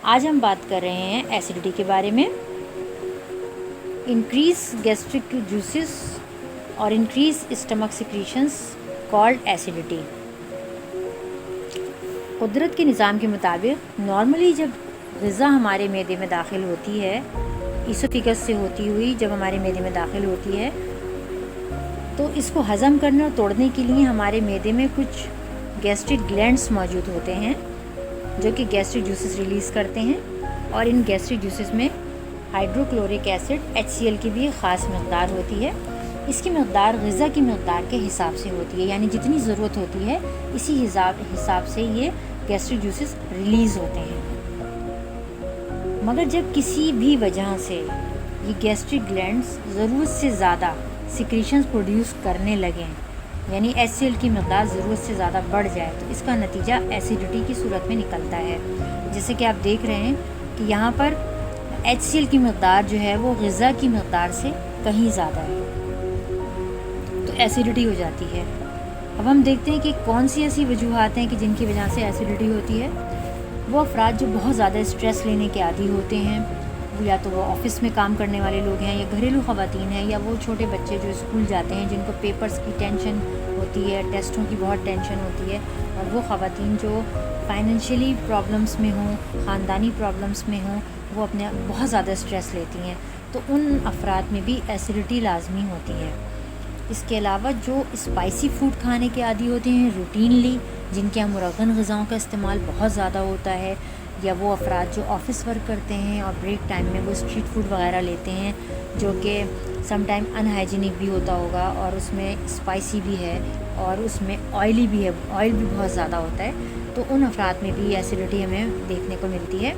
आज हम बात कर रहे हैं एसिडिटी के बारे में। इंक्रीज गैस्ट्रिक जूसेस और increase stomach secretions called acidity. कुदरत के निज़ाम के मुताबिक नॉर्मली जब ग़िज़ा हमारे मैदे में दाखिल होती है, इसोफेगस से होती हुई जब हमारे मैदे में दाखिल होती है, तो इसको हज़म करने और तोड़ने के लिए हमारे मैदे में कुछ गैस्ट्रिक ग्लैंड्स मौजूद होते हैं जो कि गैस्ट्रिक जूसेस रिलीज़ करते हैं। और इन गैस्ट्रिक जूसेस में हाइड्रोक्लोरिक एसिड HCl की भी ख़ास मक़दार होती है। इसकी मक़दार ग़िज़ा की मक़दार के हिसाब से होती है, यानी जितनी ज़रूरत होती है इसी हिसाब से ये गैस्ट्रिक जूसेस रिलीज़ होते हैं। मगर जब किसी भी वजह से ये गैस्ट्रिक ग्लैंड्स ज़रूरत से ज़्यादा सिक्रीशंस प्रोड्यूस करने लगें, यानी HCl की मक़दार ज़रूरत से ज़्यादा बढ़ जाए, तो इसका नतीजा एसिडिटी की सूरत में निकलता है। जैसे कि आप देख रहे हैं कि यहाँ पर HCl की मक़दार जो है वो ग़िज़ा की मक़दार से कहीं ज़्यादा है, तो एसिडिटी हो जाती है। अब हम देखते हैं कि कौन सी ऐसी वजूहात हैं कि जिनकी वजह से एसिडिटी होती है। वो अफराद जो बहुत ज़्यादा स्ट्रेस लेने के आदी होते हैं, या तो वो ऑफ़िस में काम करने वाले लोग हैं, या घरेलू ख़वातीन हैं, या वो छोटे बच्चे जो स्कूल जाते हैं जिनको पेपर्स की टेंशन होती है, टेस्टों की बहुत टेंशन होती है, और वो ख़वातीन जो फाइनेंशियली प्रॉब्लम्स में हों, ख़ानदानी प्रॉब्लम्स में हों, वो अपने बहुत ज़्यादा स्ट्रेस लेती हैं, तो उन अफराद में भी एसिडिटी लाजमी होती है। इसके अलावा जो स्पाइसी फूड खाने के आदी होते हैं रूटीनली, जिनके यहाँ मुरगन ग़िज़ाओं का इस्तेमाल बहुत ज़्यादा होता है, या वो अफराद जो ऑफ़िस वर्क करते हैं और ब्रेक टाइम में वो स्ट्रीट फूड वगैरह लेते हैं जो कि सम टाइम अनहाइजीनिक भी होता होगा, और उसमें स्पाइसी भी है और उसमें ऑयली भी है, ऑयल भी बहुत ज़्यादा होता है, तो उन अफराद में भी एसिडिटी हमें देखने को मिलती है।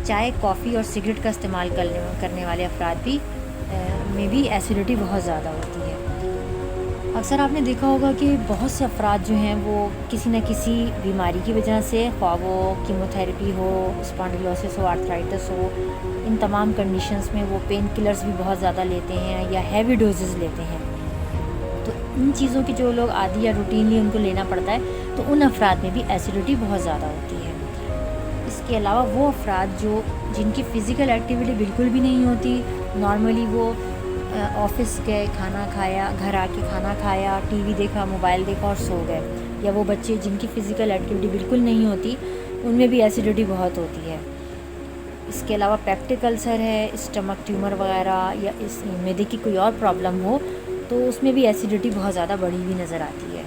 चाय, कॉफ़ी और सिगरेट का इस्तेमाल करने वाले अफराद भी में भी एसिडिटी बहुत ज़्यादा होती है। अक्सर आपने देखा होगा कि बहुत से अफराद जो हैं वो किसी न किसी बीमारी की वजह से, ख्वाह वो कीमोथेरेपी हो, स्पॉन्डिलोसिस हो, आर्थराइटिस हो, इन तमाम कंडीशंस में वो पेन किलर्स भी बहुत ज़्यादा लेते हैं या हैवी डोजेज़ लेते हैं। तो इन चीज़ों की जो लोग आदी या रूटीनली उनको लेना पड़ता है, तो उन अफराद में भी एसिडिटी बहुत ज़्यादा होती है। इसके अलावा वो अफराद जिनकी फ़िज़िकल एक्टिविटी बिल्कुल भी नहीं होती, नॉर्मली वो ऑफ़िस गए, खाना खाया, घर आके खाना खाया, टीवी देखा, मोबाइल देखा और सो गए, या वो बच्चे जिनकी फ़िज़िकल एक्टिविटी बिल्कुल नहीं होती, उनमें भी एसिडिटी बहुत होती है। इसके अलावा पेप्टिक अल्सर है, स्टमक ट्यूमर वगैरह, या इस मैदे की कोई और प्रॉब्लम हो, तो उसमें भी एसिडिटी बहुत ज़्यादा बढ़ी हुई नज़र आती है।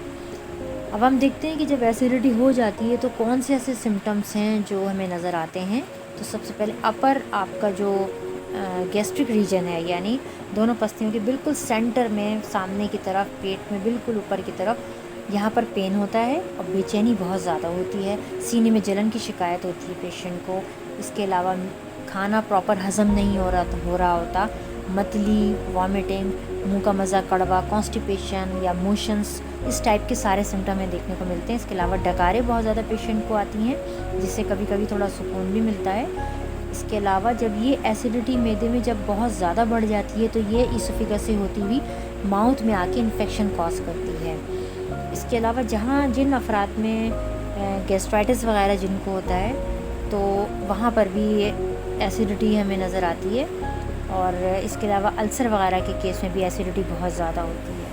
अब हम देखते हैं कि जब एसिडिटी हो जाती है तो कौन से ऐसे सिम्टम्स हैं जो हमें नज़र आते हैं। तो सबसे पहले अपर आपका जो गैस्ट्रिक रीजन है, यानी दोनों पस्तियों के बिल्कुल सेंटर में, सामने की तरफ, पेट में बिल्कुल ऊपर की तरफ, यहाँ पर पेन होता है और बेचैनी बहुत ज़्यादा होती है, सीने में जलन की शिकायत होती है पेशेंट को। इसके अलावा खाना प्रॉपर हज़म नहीं हो रहा होता, मतली, वॉमिटिंग, मुंह का मज़ा कड़वा, कॉन्स्टिपेशन या मोशंस, इस टाइप के सारे सिम्टम हमें देखने को मिलते हैं। इसके अलावा डकारें बहुत ज़्यादा पेशेंट को आती हैं, जिससे कभी कभी थोड़ा सुकून भी मिलता है। इसके अलावा जब ये एसिडिटी मैदे में जब बहुत ज़्यादा बढ़ जाती है, तो ये इसोफेगस से होती हुई माउथ में आके इन्फेक्शन कॉज करती है। इसके अलावा जिन अफराद में गैस्ट्राइटिस वगैरह जिनको होता है, तो वहाँ पर भी ये एसिडिटी हमें नज़र आती है। और इसके अलावा अल्सर वगैरह के केस में भी एसिडिटी बहुत ज़्यादा होती है।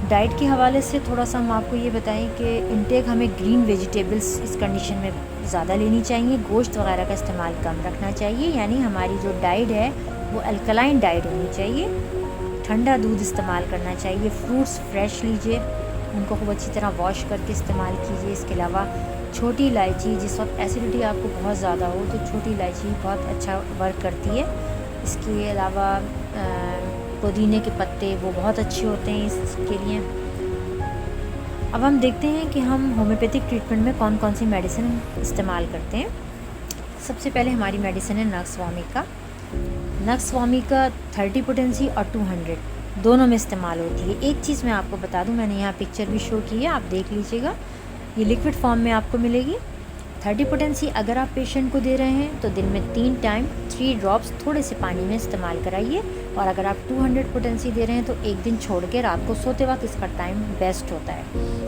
डाइट के हवाले से थोड़ा सा हम आपको ये बताएं कि इंटेक हमें ग्रीन वेजिटेबल्स इस कंडीशन में ज़्यादा लेनी चाहिए, गोश्त वगैरह का इस्तेमाल कम रखना चाहिए, यानी हमारी जो डाइट है वो अल्कलाइन डाइट होनी चाहिए। ठंडा दूध इस्तेमाल करना चाहिए, फ्रूट्स फ्रेश लीजिए, उनको खूब अच्छी तरह वॉश करके इस्तेमाल कीजिए। इसके अलावा छोटी इलायची, जिस वक्त एसिडिटी आपको बहुत ज़्यादा हो तो छोटी इलायची बहुत अच्छा वर्क करती है। इसके अलावा पुदीने के पत्ते वो बहुत अच्छे होते हैं इसके लिए। अब हम देखते हैं कि हम होम्योपैथिक ट्रीटमेंट में कौन कौन सी मेडिसिन इस्तेमाल करते हैं। सबसे पहले हमारी मेडिसिन है nux vomica. Nux vomica 30 potency और 200 दोनों में इस्तेमाल होती है। एक चीज़ मैं आपको बता दूं, मैंने यहाँ पिक्चर भी शो की है, आप देख लीजिएगा, ये लिक्विड फॉर्म में आपको मिलेगी। 30 पोटेंसी अगर आप पेशेंट को दे रहे हैं तो दिन में 3 टाइम 3 ड्रॉप्स थोड़े से पानी में इस्तेमाल कराइए, और अगर आप 200 पोटेंसी दे रहे हैं तो एक दिन छोड़ के रात को सोते वक्त इसका टाइम बेस्ट होता है,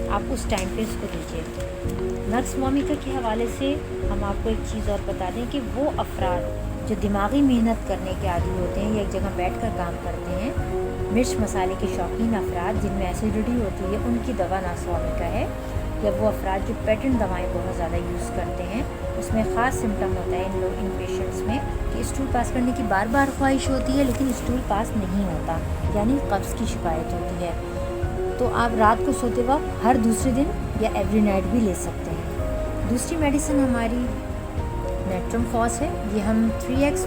आप उस टाइम पे इसको दीजिए। नक्स वोमिका के हवाले से हम आपको एक चीज़ और बता दें कि वो अफराद जो दिमागी मेहनत करने के आदी होते हैं या एक जगह बैठकर काम करते हैं, मिर्च मसाले के शौकीन अफराद जिनमें एसिडिटी होती है, उनकी दवा नक्स वोमिका है। या वो अफराद जो पेटेंट दवाएं बहुत ज़्यादा यूज़ करते हैं, उसमें ख़ास सिम्टम होता है इन पेशेंट्स में कि स्टूल पास करने की बार बार ख्वाहिश होती है लेकिन स्टूल पास नहीं होता, यानी कब्ज़ की शिकायत होती है। तो आप रात को सोते वक्त हर दूसरे दिन या एवरी नाइट भी ले सकते हैं। दूसरी मेडिसिन हमारी नेट्रम फॉस है। ये हम 3x,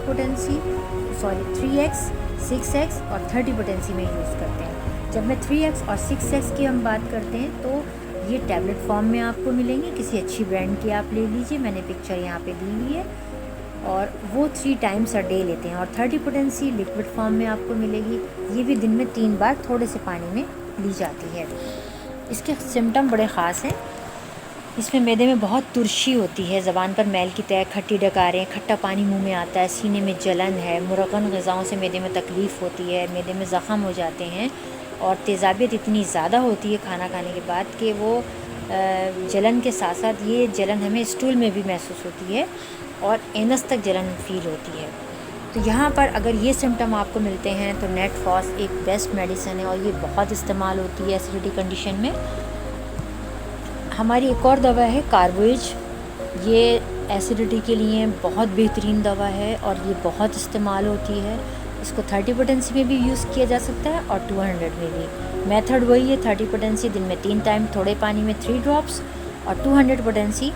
6x और 30 पोटेंसी में यूज़ करते हैं। जब मैं 3x और 6x की हम बात करते हैं तो ये टैबलेट फॉर्म में आपको मिलेंगे, किसी अच्छी ब्रांड की आप ले लीजिए, मैंने पिक्चर यहाँ पे दी हुई है। और वो 3 टाइम्स अ डे लेते हैं। और 30 पोटेंसी लिक्विड फॉर्म में आपको मिलेगी, ये भी दिन में 3 बार थोड़े से पानी में ली जाती है। इसके सिम्टम बड़े ख़ास हैं। इसमें मैदे में बहुत तुरशी होती है, ज़बान पर मैल की तय, खट्टी डकारें, खट्टा पानी मुंह में आता है, सीने में जलन है, मुरगन ग़िज़ाओं से मैदे में तकलीफ़ होती है, मैदे में ज़ख़म हो जाते हैं और तेज़ाबियत इतनी ज़्यादा होती है खाना खाने के बाद कि वो जलन के साथ साथ ये जलन हमें स्टूल में भी महसूस होती है और एनस तक जलन फ़ील होती है। तो यहाँ पर अगर ये सिम्टम आपको मिलते हैं तो नेट फॉस एक बेस्ट मेडिसिन है और ये बहुत इस्तेमाल होती है एसिडिटी कंडीशन में। हमारी एक और दवा है कार्बोइज। ये एसिडिटी के लिए बहुत बेहतरीन दवा है और ये बहुत इस्तेमाल होती है। इसको 30 पोटेंसी में भी यूज़ किया जा सकता है और 200 में भी। मेथड वही है, 30 पोटेंसी दिन में 3 टाइम थोड़े पानी में 3 ड्रॉप्स, और 200 पोटेंसी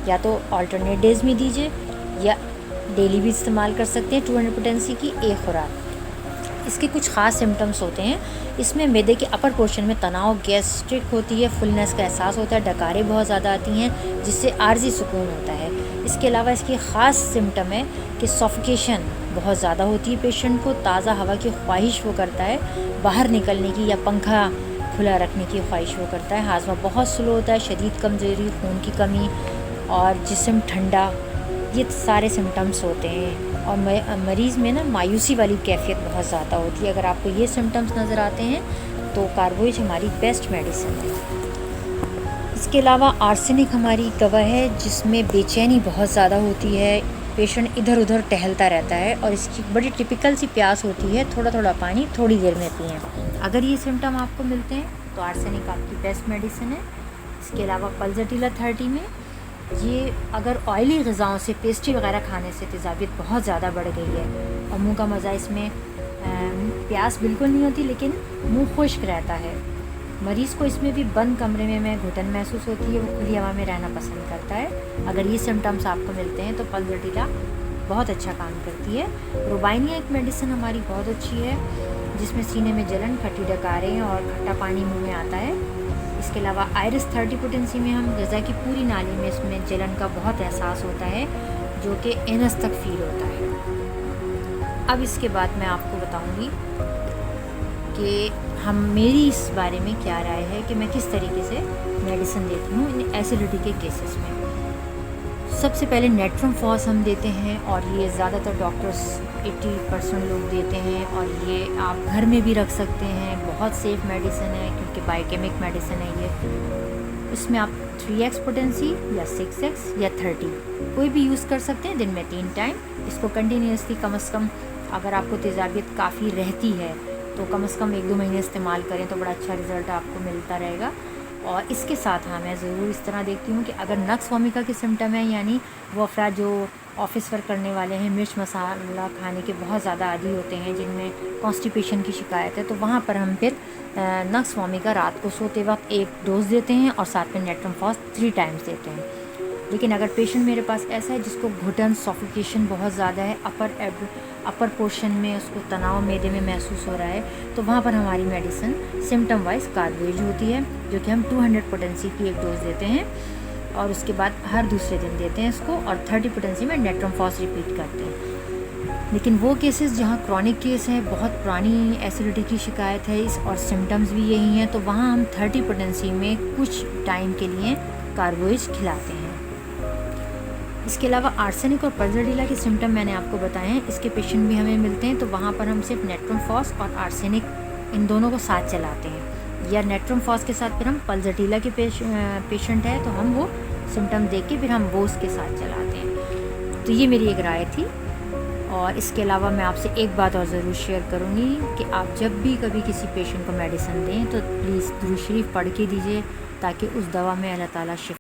या तो अल्टरनेट डेज़ में दीजिए या डेली भी इस्तेमाल कर सकते हैं 200 पोटेंसी की एक खुराक। इसके कुछ ख़ास सिम्टम्स होते हैं। इसमें मैदे के अपर पोर्शन में तनाव, गैस्ट्रिक होती है, फुलनेस का एहसास होता है, डकारें बहुत ज़्यादा आती हैं जिससे आर्जी सुकून होता है। इसके अलावा इसकी ख़ास सिम्टम है कि सफोकेशन बहुत ज़्यादा होती है, पेशेंट को ताज़ा हवा की ख्वाहिश वो करता है, बाहर निकलने की या पंखा खुला रखने की ख्वाहिश वो करता है, हाजमा बहुत स्लो होता है, शदीद कमज़ोरी, खून की कमी और जिस्म ठंडा, ये सारे सिम्टम्स होते हैं। और मरीज़ में ना मायूसी वाली कैफियत बहुत ज़्यादा होती है। अगर आपको ये सिम्टम्स नज़र आते हैं तो कार्बोइज हमारी बेस्ट मेडिसिन है। इसके अलावा आर्सेनिक हमारी दवा है जिसमें बेचैनी बहुत ज़्यादा होती है, पेशेंट इधर उधर टहलता रहता है और इसकी बड़ी टिपिकल सी प्यास होती है, थोड़ा थोड़ा पानी थोड़ी देर में पिएं। अगर ये सिम्टम आपको मिलते हैं तो आर्सेनिक आपकी बेस्ट मेडिसिन है। इसके अलावा पल्ज़ेटिला 30 में ये अगर ऑयली ग़िज़ाओं से, पेस्ट्री वगैरह खाने से तेज़ाबियत बहुत ज़्यादा बढ़ गई है और मुंह का मज़ा, इसमें प्यास बिल्कुल नहीं होती लेकिन मुंह खुश्क रहता है। मरीज़ को इसमें भी बंद कमरे में घुटन महसूस होती है, वो खुली हवा में रहना पसंद करता है। अगर ये सिम्टम्स आपको मिलते हैं तो पल्ज़ेटिला बहुत अच्छा काम करती है। रुबाइनिया एक मेडिसिन हमारी बहुत अच्छी है जिसमें सीने में जलन, खट्टी डकारें और खट्टा पानी मुँह में आता है। इसके अलावा आयरिस 30 पोटेंसी में हम ग़िज़ा की पूरी नाली में इसमें जलन का बहुत एहसास होता है जो कि एनस तक फील होता है। अब इसके बाद मैं आपको बताऊंगी कि मेरी इस बारे में क्या राय है कि मैं किस तरीके से मेडिसिन देती हूँ इन एसिडिटी के केसेस में। सबसे पहले नेट्रम फॉस हम देते हैं और ये ज़्यादातर डॉक्टर्स 80% लोग देते हैं और ये आप घर में भी रख सकते हैं। बहुत सेफ़ मेडिसिन है क्योंकि बायोकेमिक मेडिसिन है ये। इसमें आप 3x पोटेंसी या 6x या 30 कोई भी यूज़ कर सकते हैं दिन में 3 टाइम। इसको कंटिन्यूसली कम से कम, अगर आपको तेज़ाबियत काफ़ी रहती है तो कम से कम 1-2 महीने इस्तेमाल करें तो बड़ा अच्छा रिज़ल्ट आपको मिलता रहेगा। और इसके साथ हाँ, मैं ज़रूर इस तरह देखती हूँ कि अगर नक्स वोमिका के सिम्टम है, यानी वो अफराद जो ऑफिस वर्क करने वाले हैं, मिर्च मसाला खाने के बहुत ज़्यादा आदी होते हैं, जिनमें कॉन्स्टिपेशन की शिकायत है, तो वहाँ पर हम फिर नक्स वोमिका रात को सोते वक्त 1 डोज देते हैं और साथ में नेट्रम फॉस 3 टाइम्स देते हैं। लेकिन अगर पेशेंट मेरे पास ऐसा है जिसको घुटन, सफोकेशन बहुत ज़्यादा है, अपर पोर्शन में उसको तनाव मैदे में महसूस हो रहा है, तो वहाँ पर हमारी मेडिसिन सिम्टम वाइज कार्बोइज होती है जो कि हम 200 पोटेंसी की 1 डोज देते हैं और उसके बाद हर दूसरे दिन देते हैं इसको, और 30 पोटेंसी में नेट्रम फॉस रिपीट करते हैं। लेकिन वो केसेस जहाँ क्रॉनिक केस है, बहुत पुरानी एसिडिटी की शिकायत है इस और सिम्टम्स भी यही हैं, तो वहाँ हम 30 पोटेंसी में कुछ टाइम के लिए कार्बोइज खिलाते हैं। इसके अलावा आर्सेनिक और पल्ज़ेटिला के सिम्टम मैंने आपको बताए हैं, इसके पेशेंट भी हमें मिलते हैं, तो वहाँ पर हम सिर्फ नेट्रम फॉस और आर्सेनिक इन दोनों को साथ चलाते हैं, या नेट्रम फॉस के साथ फिर हम पल्ज़ेटिला के पेशेंट है तो हम वो सिम्टम देख के फिर हम वो उसके साथ चलाते हैं। तो ये मेरी एक राय थी। और इसके अलावा मैं आपसे एक बात और ज़रूर शेयर करूँगी कि आप जब भी कभी किसी पेशेंट को मेडिसिन दें तो प्लीज़ दुरूद शरीफ पढ़ के दीजिए, ताकि उस दवा में अल्लाह ताला शिफा